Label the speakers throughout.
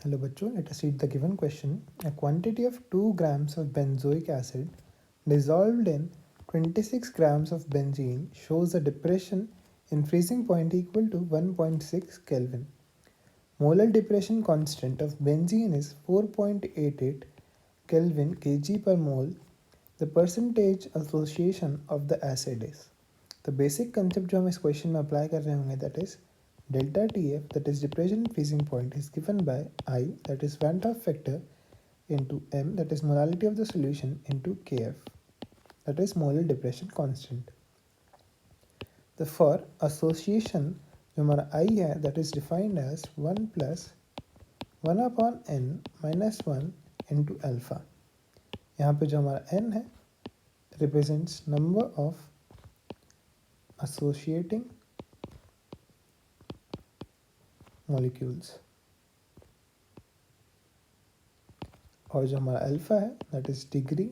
Speaker 1: Hello bachcho, let us read the given question. A quantity of 2 grams of benzoic acid dissolved in 26 grams of benzene shows a depression in freezing point equal to 1.6 Kelvin. Molar depression constant of benzene is 4.88 Kelvin kg per mole. The percentage association of the acid is. The basic concept जो हम इस question में apply कर रहे होंगे that is delta TF, that is depression freezing point, is given by I, that is Van 't Hoff factor, into M, that is molality of the solution, into Kf, that is molar depression constant. The for association जो हमारा I है that is defined as 1 plus 1 upon n minus 1 into alpha. यहाँ पे जो हमारा n है represents number of associating molecules, और जो हमारा अल्फा है that is degree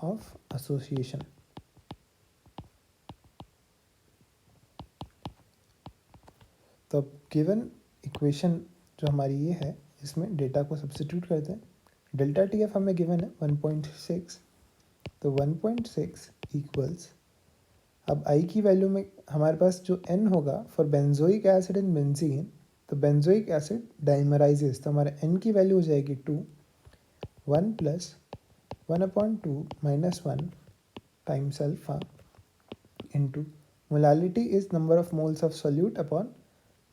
Speaker 1: of association. तो अब गिवन इक्वेशन जो हमारी ये है इसमें डेटा को सब्स्टिट्यूट करते हैं. डेल्टा टी एफ हमें गिवन है 1.6, तो 1.6 इक्वल्स, अब आई की वैल्यू में हमारे पास जो एन होगा for benzoic acid and benzene, तो बेंजोइक एसिड डाइमराइजेस, तो हमारे एन की वैल्यू हो जाएगी 2, 1 plus 1/2 minus 1 times alpha into molality is number of moles of solute upon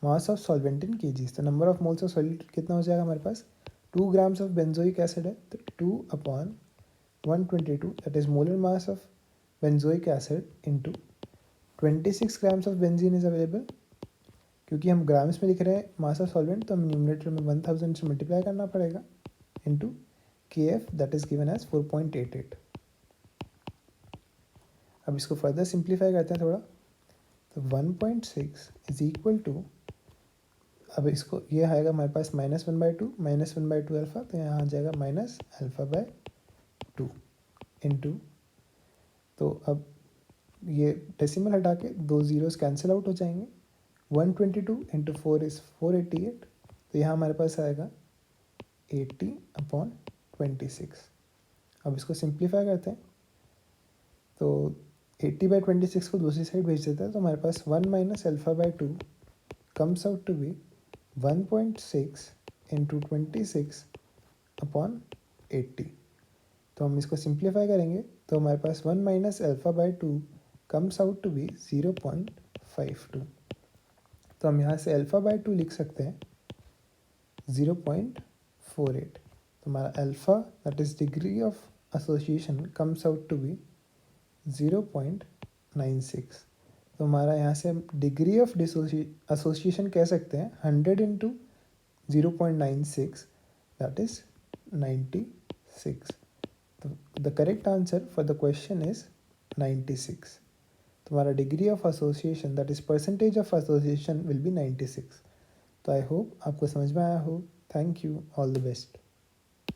Speaker 1: mass of solvent in kgs. तो number of moles of solute कितना हो जाएगा हमारे पास, 2 grams of benzoic acid है तो 2 upon 122, that is molar mass of benzoic acid into 26 grams of benzene is available. क्योंकि हम grams में लिख रहे हैं मास ऑफ सॉल्वेंट तो हम न्यूमरेटर में 1000 से मल्टीप्लाई करना पड़ेगा into Kf that is given as 4.88. अब इसको फर्दर सिंप्लीफाई करते हैं थोड़ा, तो 1.6 इज इक्वल टू, अब इसको ये आएगा हमारे पास -1/2 -1/2 अल्फ़ा, तो यहाँ आ जाएगा -α/2 इंटू, तो अब ये डेसिमल हटा के 2 जीरोस कैंसिल आउट हो जाएंगे. 122 इंटू 4 इज़ 488, तो यहाँ हमारे पास आएगा 80/26. अब इसको सिंप्लीफाई करते हैं तो 80/26 को दूसरी साइड भेज देता है, तो हमारे पास 1 minus α/2 comes out to be 1.6 into 26/80. तो हम इसको सिंप्लीफाई करेंगे तो हमारे पास 1 minus α/2 comes out to be 0.52. तो हम यहाँ से α/2 लिख सकते हैं 0.48. तो हमारा alpha that is degree of association comes out to be 0.96. तो हमारा यहाँ से हम डिग्री ऑफ एसोसिएशन कह सकते हैं 100 इंटू 0.96, दैट इज 96. तो the correct answer for the question is 96. तो हमारा degree of association that is percentage of association will be 96. तो आई होप आपको समझ में आया हो. Thank you, all the best.